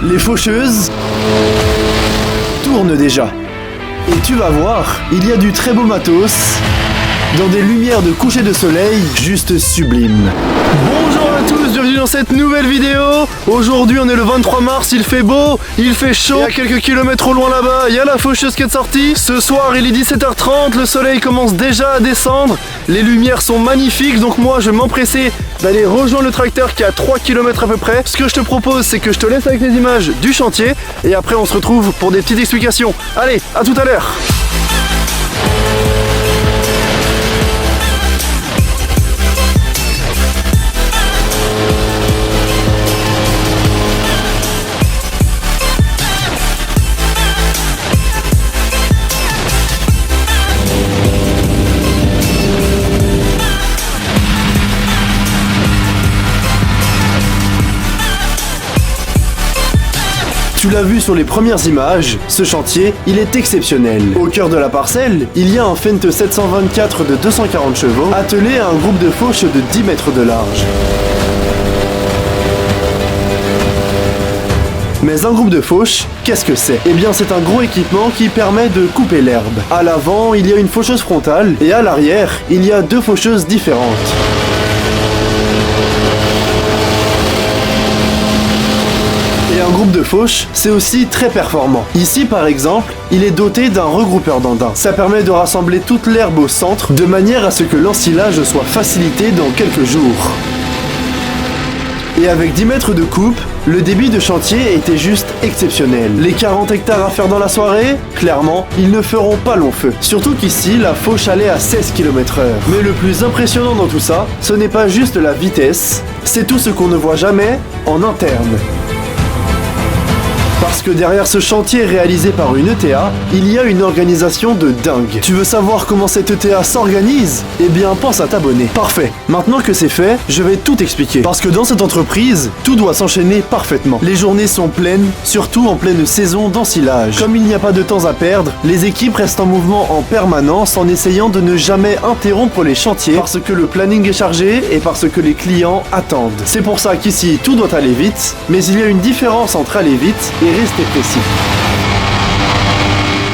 les faucheuses tournent déjà. Et tu vas voir, il y a du très beau matos, dans des lumières de coucher de soleil juste sublimes. Bonjour à tous, bienvenue dans cette nouvelle vidéo. Aujourd'hui on est le 23 mars, il fait beau, il fait chaud. Et à quelques kilomètres au loin là-bas, il y a la faucheuse qui est sortie. Ce soir il est 17h30, le soleil commence déjà à descendre. Les lumières sont magnifiques, donc moi je vais m'empresser d'aller rejoindre le tracteur qui est à 3 km à peu près. Ce que je te propose, c'est que je te laisse avec les images du chantier et après on se retrouve pour des petites explications. Allez, à tout à l'heure. Tu l'as vu sur les premières images, ce chantier, il est exceptionnel. Au cœur de la parcelle, il y a un Fendt 724 de 240 chevaux attelé à un groupe de fauche de 10 mètres de large. Mais un groupe de fauche, qu'est-ce que c'est? Eh bien c'est un gros équipement qui permet de couper l'herbe. À l'avant, il y a une faucheuse frontale et à l'arrière, il y a deux faucheuses différentes. Et un groupe de fauche, c'est aussi très performant. Ici par exemple, il est doté d'un regroupeur d'andins. Ça permet de rassembler toute l'herbe au centre, de manière à ce que l'ensilage soit facilité dans quelques jours. Et avec 10 mètres de coupe, le débit de chantier était juste exceptionnel. Les 40 hectares à faire dans la soirée, clairement, ils ne feront pas long feu. Surtout qu'ici, la fauche allait à 16 km/h. Mais le plus impressionnant dans tout ça, ce n'est pas juste la vitesse, c'est tout ce qu'on ne voit jamais en interne. Parce que derrière ce chantier réalisé par une ETA, il y a une organisation de dingue. Tu veux savoir comment cette ETA s'organise? Eh bien, pense à t'abonner. Parfait. Maintenant que c'est fait, je vais tout expliquer. Parce que dans cette entreprise, tout doit s'enchaîner parfaitement. Les journées sont pleines, surtout en pleine saison d'ensilage. Comme il n'y a pas de temps à perdre, les équipes restent en mouvement en permanence en essayant de ne jamais interrompre les chantiers parce que le planning est chargé et parce que les clients attendent. C'est pour ça qu'ici, tout doit aller vite, mais il y a une différence entre aller vite et rester précis.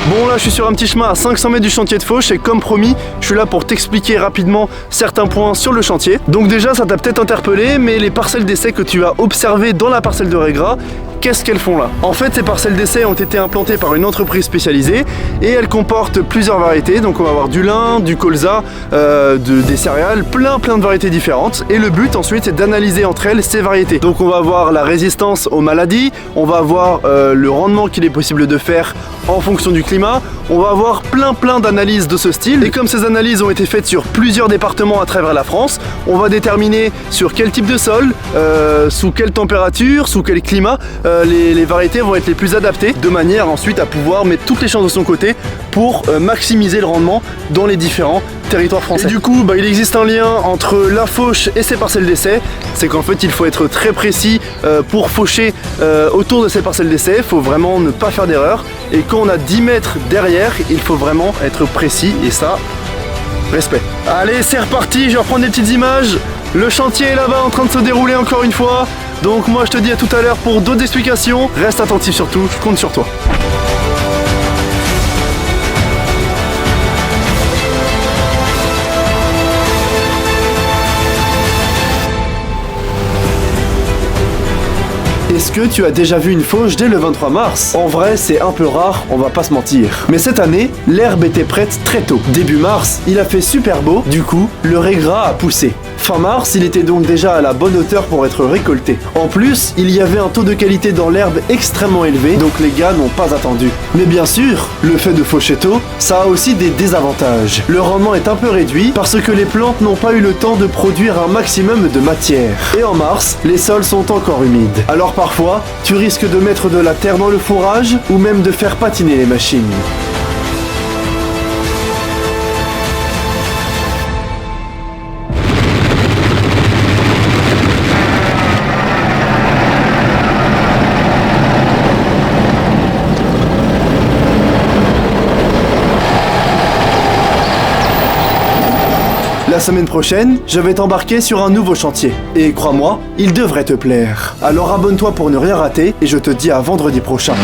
Bon là je suis sur un petit chemin à 500 mètres du chantier de fauche et comme promis je suis là pour t'expliquer rapidement certains points sur le chantier. Donc déjà ça t'a peut-être interpellé, mais les parcelles d'essai que tu as observées dans la parcelle de Régras, qu'est-ce qu'elles font là? En fait ces parcelles d'essai ont été implantées par une entreprise spécialisée et elles comportent plusieurs variétés. Donc on va avoir du lin, du colza, des céréales, plein de variétés différentes. Et le but ensuite c'est d'analyser entre elles ces variétés. Donc on va avoir la résistance aux maladies, on va avoir le rendement qu'il est possible de faire en fonction du climat. On va avoir plein d'analyses de ce style. Et comme ces analyses ont été faites sur plusieurs départements à travers la France, on va déterminer sur quel type de sol, sous quelle température, sous quel climat les variétés vont être les plus adaptées, de manière ensuite à pouvoir mettre toutes les chances de son côté pour maximiser le rendement dans les différents territoires français. Et du coup, il existe un lien entre la fauche et ses parcelles d'essai. C'est qu'en fait, il faut être très précis pour faucher autour de ces parcelles d'essai. Il faut vraiment ne pas faire d'erreur. Et quand on a 10 mètres derrière, il faut vraiment être précis et ça, respect. Allez, c'est reparti, je vais reprendre des petites images. Le chantier est là-bas en train de se dérouler encore une fois. Donc moi je te dis à tout à l'heure pour d'autres explications. Reste attentif surtout, je compte sur toi. Est-ce que tu as déjà vu une fauche dès le 23 mars? En vrai, c'est un peu rare, on va pas se mentir. Mais cette année, l'herbe était prête très tôt. Début mars, il a fait super beau, du coup, le Régras a poussé. Fin mars, il était donc déjà à la bonne hauteur pour être récolté. En plus, il y avait un taux de qualité dans l'herbe extrêmement élevé, donc les gars n'ont pas attendu. Mais bien sûr, le fait de faucher tôt, ça a aussi des désavantages. Le rendement est un peu réduit parce que les plantes n'ont pas eu le temps de produire un maximum de matière. Et en mars, les sols sont encore humides. Alors parfois, tu risques de mettre de la terre dans le fourrage ou même de faire patiner les machines. La semaine prochaine, je vais t'embarquer sur un nouveau chantier. Et crois-moi, il devrait te plaire. Alors abonne-toi pour ne rien rater et je te dis à vendredi prochain.